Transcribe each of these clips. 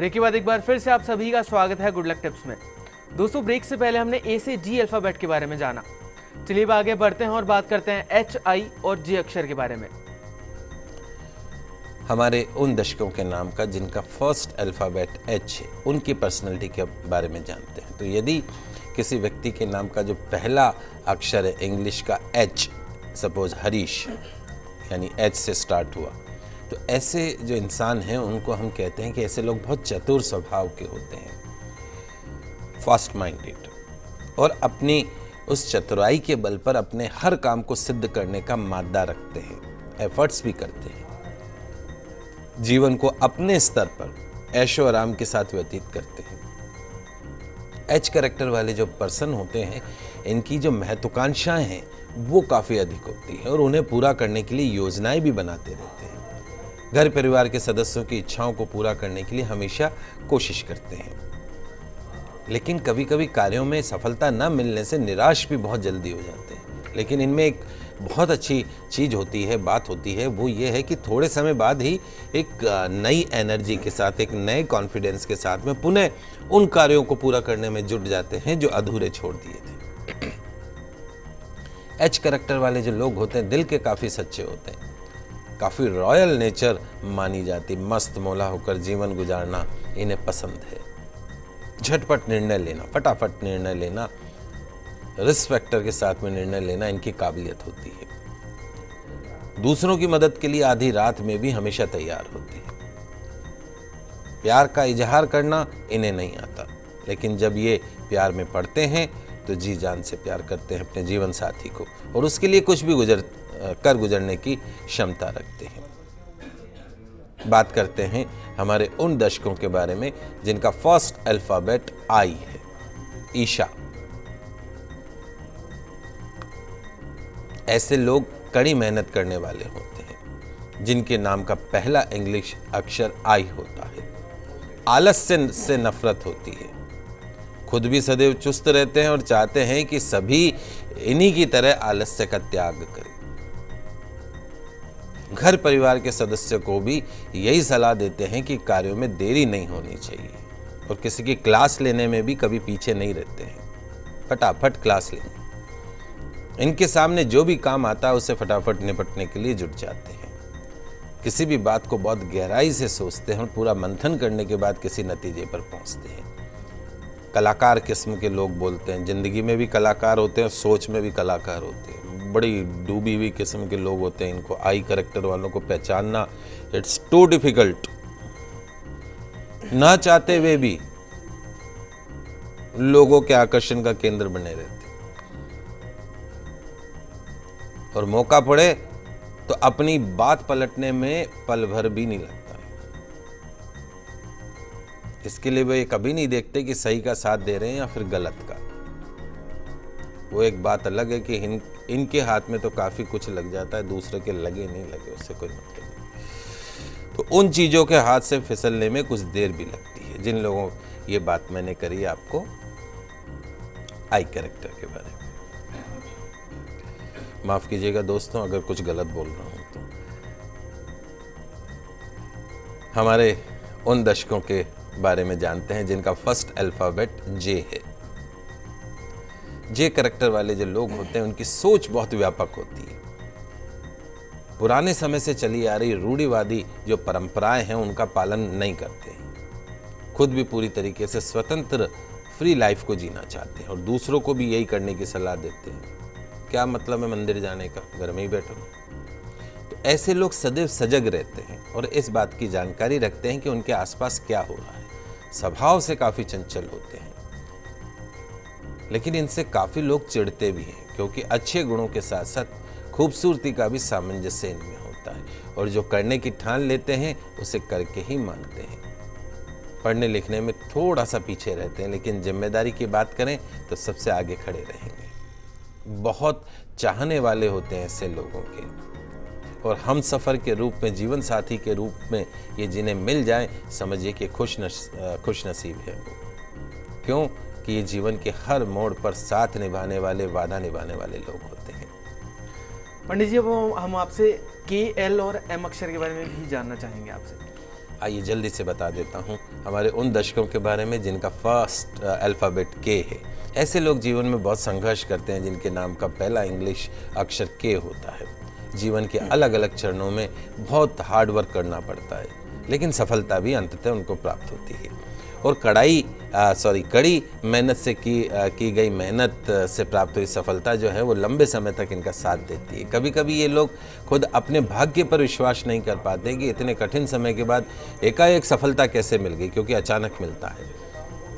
Break के बाद एक बार फिर से आप सभी का स्वागत है गुड लक टिप्स में। दोस्तों, ब्रेक से पहले हमने ए से जी अल्फाबेट के बारे में जाना। चलिए अब आगे बढ़ते हैं और बात करते हैं एच, आई और जे अक्षर के बारे में। हमारे उन दशकों के नाम का जिनका फर्स्ट अल्फ़ाबेट एच है, उनकी पर्सनैलिटी के बारे में जानते हैं। तो यदि किसी व्यक्ति के नाम का जो पहला अक्षर है इंग्लिश का एच, सपोज हरीश, यानी एच से स्टार्ट हुआ, तो ऐसे जो इंसान हैं उनको हम कहते हैं कि ऐसे लोग बहुत चतुर स्वभाव के होते हैं, फास्ट माइंडेड, और अपनी उस चतुराई के बल पर अपने हर काम को सिद्ध करने का मादा रखते हैं, एफर्ट्स भी करते हैं, जीवन को अपने स्तर पर ऐशो आराम के साथ व्यतीत करते हैं। एच कैरेक्टर वाले जो पर्सन होते हैं, इनकी जो महत्वाकांक्षाएं हैं वो काफ़ी अधिक होती है और उन्हें पूरा करने के लिए योजनाएं भी बनाते रहते हैं। घर परिवार के सदस्यों की इच्छाओं को पूरा करने के लिए हमेशा कोशिश करते हैं, लेकिन कभी कभी कार्यों में सफलता न मिलने से निराश भी बहुत जल्दी हो जाते हैं। लेकिन इनमें एक बहुत अच्छी चीज़ होती है, बात होती है, वो ये है कि थोड़े समय बाद ही एक नई एनर्जी के साथ, एक नए कॉन्फिडेंस के साथ में पुनः उन कार्यों को पूरा करने में जुट जाते हैं जो अधूरे छोड़ दिए थे। एच कैरेक्टर वाले जो लोग होते हैं दिल के काफ़ी सच्चे होते हैं, काफ़ी रॉयल नेचर मानी जाती, मस्त मौला होकर जीवन गुजारना इन्हें पसंद है। झटपट निर्णय लेना, फटाफट निर्णय लेना, रिस्क फैक्टर के साथ में निर्णय लेना इनकी काबिलियत होती है। दूसरों की मदद के लिए आधी रात में भी हमेशा तैयार होते हैं। प्यार का इजहार करना इन्हें नहीं आता, लेकिन जब ये प्यार में पड़ते हैं तो जी जान से प्यार करते हैं अपने जीवन साथी को और उसके लिए कुछ भी गुजरने की क्षमता रखते हैं। बात करते हैं हमारे उन दशकों के बारे में जिनका फर्स्ट अल्फाबेट आई है, ईशा। ऐसे लोग कड़ी मेहनत करने वाले होते हैं, जिनके नाम का पहला इंग्लिश अक्षर आई होता है। आलस्य से नफरत होती है, खुद भी सदैव चुस्त रहते हैं और चाहते हैं कि सभी इन्हीं की तरह आलस्य का त्याग करें। घर परिवार के सदस्यों को भी यही सलाह देते हैं कि कार्यों में देरी नहीं होनी चाहिए और किसी की क्लास लेने में भी कभी पीछे नहीं रहते हैं, फटाफट क्लास लेंगे। इनके सामने जो भी काम आता है उसे फटाफट निपटने के लिए जुट जाते हैं। किसी भी बात को बहुत गहराई से सोचते हैं और पूरा मंथन करने के बाद किसी नतीजे पर पहुंचते हैं। कलाकार किस्म के लोग बोलते हैं, जिंदगी में भी कलाकार होते हैं और सोच में भी कलाकार होते हैं। बड़ी डूबी हुई किस्म के लोग होते हैं, इनको आई कैरेक्टर वालों को पहचानना इट्स टू डिफिकल्ट। ना चाहते हुए भी लोगों के आकर्षण का केंद्र बने रहते हैं और मौका पड़े तो अपनी बात पलटने में पल भर भी नहीं लगता है। इसके लिए वो ये कभी नहीं देखते कि सही का साथ दे रहे हैं या फिर गलत का। वो एक बात अलग है कि इनके हाथ में तो काफी कुछ लग जाता है, दूसरे के लगे नहीं लगे उससे कोई मतलब नहीं। तो उन चीजों के हाथ से फिसलने में कुछ देर भी लगती है। जिन लोगों ये बात मैंने करी आपको आई कैरेक्टर के बारे में, माफ कीजिएगा दोस्तों अगर कुछ गलत बोल रहा हूं तो। हमारे उन दशकों के बारे में जानते हैं जिनका फर्स्ट अल्फाबेट जे है। जे कैरेक्टर वाले जो लोग होते हैं उनकी सोच बहुत व्यापक होती है। पुराने समय से चली आ रही रूढ़िवादी जो परंपराएं हैं उनका पालन नहीं करते हैं। खुद भी पूरी तरीके से स्वतंत्र फ्री लाइफ को जीना चाहते हैं और दूसरों को भी यही करने की सलाह देते हैं। क्या मतलब है मंदिर जाने का, घर में ही बैठो। तो ऐसे लोग सदैव सजग रहते हैं और इस बात की जानकारी रखते हैं कि उनके आसपास क्या हो रहा है। स्वभाव से काफी चंचल होते हैं, लेकिन इनसे काफी लोग चिढ़ते भी हैं क्योंकि अच्छे गुणों के साथ साथ खूबसूरती का भी सामंजस्य इनमें होता है और जो करने की ठान लेते हैं उसे करके ही मानते हैं। पढ़ने लिखने में थोड़ा सा पीछे रहते हैं, लेकिन जिम्मेदारी की बात करें तो सबसे आगे खड़े रहेंगे। बहुत चाहने वाले होते हैं ऐसे लोगों के और हम सफ़र के रूप में, जीवन साथी के रूप में ये जिन्हें मिल जाए समझिए कि खुश नसीब है वो। क्यों कि ये जीवन के हर मोड़ पर साथ निभाने वाले, वादा निभाने वाले लोग होते हैं। पंडित जी, अब हम आपसे के, एल और एम अक्षर के बारे में भी जानना चाहेंगे आपसे। आइए जल्दी से बता देता हूँ हमारे उन दशकों के बारे में जिनका फर्स्ट अल्फ़ाबेट के है। ऐसे लोग जीवन में बहुत संघर्ष करते हैं जिनके नाम का पहला इंग्लिश अक्षर के होता है। जीवन के अलग अलग चरणों में बहुत हार्ड वर्क करना पड़ता है, लेकिन सफलता भी अंततः उनको प्राप्त होती है। और कड़ी मेहनत से की गई मेहनत से प्राप्त हुई सफलता जो है वो लंबे समय तक इनका साथ देती है। कभी कभी ये लोग खुद अपने भाग्य पर विश्वास नहीं कर पाते कि इतने कठिन समय के बाद एकाएक सफलता कैसे मिल गई, क्योंकि अचानक मिलता है।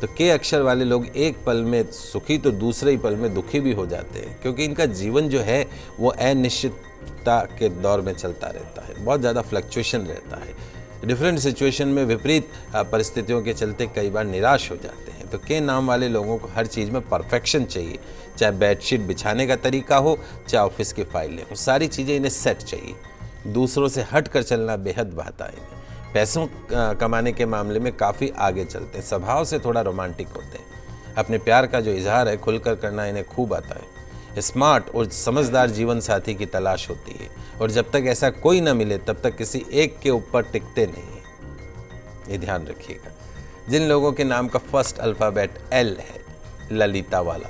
तो के अक्षर वाले लोग एक पल में सुखी तो दूसरे ही पल में दुखी भी हो जाते हैं, क्योंकि इनका जीवन जो है वो अनिश्चितता के दौर में चलता रहता है। बहुत ज़्यादा फ्लक्चुएशन रहता है। डिफरेंट सिचुएशन में विपरीत परिस्थितियों के चलते कई बार निराश हो जाते हैं। तो के नाम वाले लोगों को हर चीज़ में परफेक्शन चाहिए, चाहे बेडशीट बिछाने का तरीका हो, चाहे ऑफिस की फाइलें हो, सारी चीज़ें इन्हें सेट चाहिए। दूसरों से हट कर चलना बेहद भाता है इन्हें। पैसों कमाने के मामले में काफ़ी आगे चलते हैं, स्वभाव से थोड़ा रोमांटिक होते हैं। अपने प्यार का जो इजहार है खुलकर करना इन्हें खूब आता है। स्मार्ट और समझदार जीवन साथी की तलाश होती है, और जब तक ऐसा कोई ना मिले तब तक किसी एक के ऊपर टिकते नहीं हैं। ये ध्यान रखिएगा। जिन लोगों के नाम का फर्स्ट अल्फ़ाबेट एल है, ललिता वाला,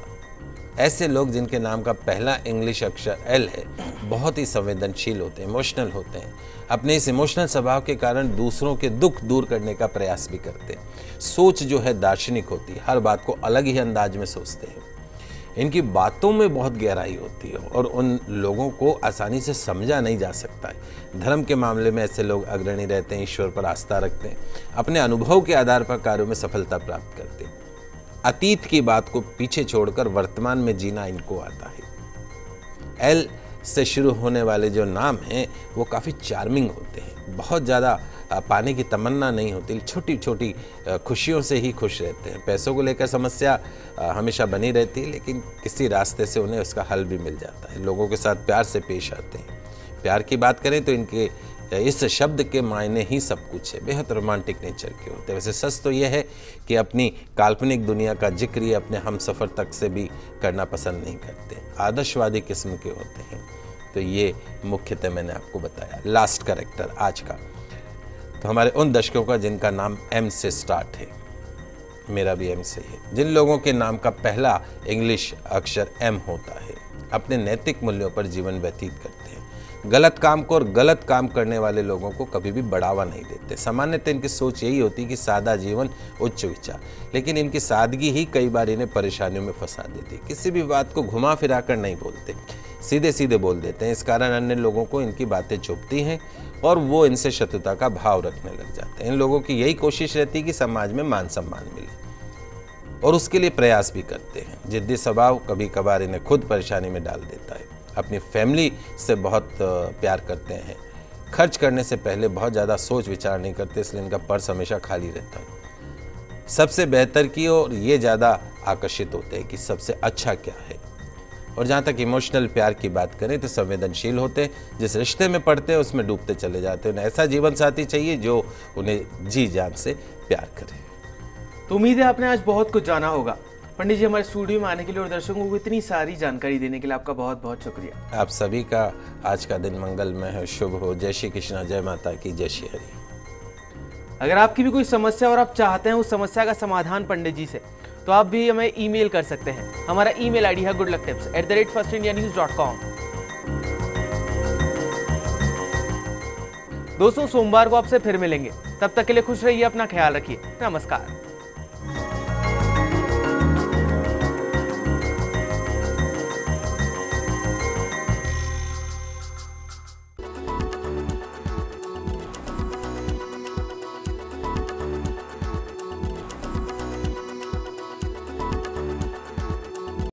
ऐसे लोग जिनके नाम का पहला इंग्लिश अक्षर एल है बहुत ही संवेदनशील होते हैं, इमोशनल होते हैं। अपने इस इमोशनल स्वभाव के कारण दूसरों के दुख दूर करने का प्रयास भी करते हैं। सोच जो है दार्शनिक होती है, हर बात को अलग ही अंदाज में सोचते हैं। इनकी बातों में बहुत गहराई होती है और उन लोगों को आसानी से समझा नहीं जा सकता है। धर्म के मामले में ऐसे लोग अग्रणी रहते हैं, ईश्वर पर आस्था रखते हैं, अपने अनुभव के आधार पर कार्यों में सफलता प्राप्त करते हैं। अतीत की बात को पीछे छोड़कर वर्तमान में जीना इनको आता है। एल से शुरू होने वाले जो नाम हैं वो काफ़ी चार्मिंग होते हैं। बहुत ज़्यादा पाने की तमन्ना नहीं होती, छोटी छोटी खुशियों से ही खुश रहते हैं। पैसों को लेकर समस्या हमेशा बनी रहती है, लेकिन किसी रास्ते से उन्हें उसका हल भी मिल जाता है। लोगों के साथ प्यार से पेश आते हैं। प्यार की बात करें तो इनके इस शब्द के मायने ही सब कुछ है। बेहद रोमांटिक नेचर के होते हैं। वैसे सच तो यह है कि अपनी काल्पनिक दुनिया का जिक्र ये अपने हम सफ़र तक से भी करना पसंद नहीं करते। आदर्शवादी किस्म के होते हैं। तो ये मुख्यतः मैंने आपको बताया। लास्ट कैरेक्टर आज का तो हमारे उन दशकों का जिनका नाम एम से स्टार्ट है। मेरा भी एम से है। जिन लोगों के नाम का पहला इंग्लिश अक्षर एम होता है अपने नैतिक मूल्यों पर जीवन व्यतीत करते हैं। गलत काम को और गलत काम करने वाले लोगों को कभी भी बढ़ावा नहीं देते। सामान्यतः इनकी सोच यही होती है कि सादा जीवन उच्च विचार, लेकिन इनकी सादगी ही कई बार इन्हें परेशानियों में फंसा देती है। किसी भी बात को घुमा फिरा कर नहीं बोलते, सीधे सीधे बोल देते हैं। इस कारण अन्य लोगों को इनकी बातें चुभती हैं और वो इनसे शत्रुता का भाव रखने लग जाते हैं। इन लोगों की यही कोशिश रहती है कि समाज में मान सम्मान मिले और उसके लिए प्रयास भी करते हैं। जिद्दी स्वभाव कभी कभार इन्हें खुद परेशानी में डाल देता है। अपनी फैमिली से बहुत प्यार करते हैं। खर्च करने से पहले बहुत ज़्यादा सोच विचार नहीं करते, इसलिए इनका पर्स हमेशा खाली रहता है। सबसे बेहतर की ओर ये ज़्यादा आकर्षित होते हैं कि सबसे अच्छा क्या है। और जहाँ तक इमोशनल प्यार की बात करें तो संवेदनशील होते हैं। जिस रिश्ते में पड़ते हैं उसमें डूबते चले जाते हैं। उन्हें ऐसा जीवन साथी चाहिए जो उन्हें जी जान से प्यार करे। तो उम्मीद है आपने आज बहुत कुछ जाना होगा। पंडित जी, हमारे स्टूडियो में आने के लिए और दर्शकों को इतनी सारी जानकारी देने के लिए आपका बहुत बहुत शुक्रिया। आप सभी का आज का दिन मंगलमय हो, शुभ हो। जय श्री कृष्णा, जय माता की, जय श्री हरि। अगर आपकी भी कोई समस्या और आप चाहते हैं उस समस्या का समाधान पंडित जी से, तो आप भी हमें ईमेल कर सकते हैं। हमारा ईमेल आईडी है goodlucktips@firstindianews.com। दोस्तों, सोमवार को आपसे फिर मिलेंगे। तब तक के लिए खुश रहिए, अपना ख्याल रखिए। नमस्कार।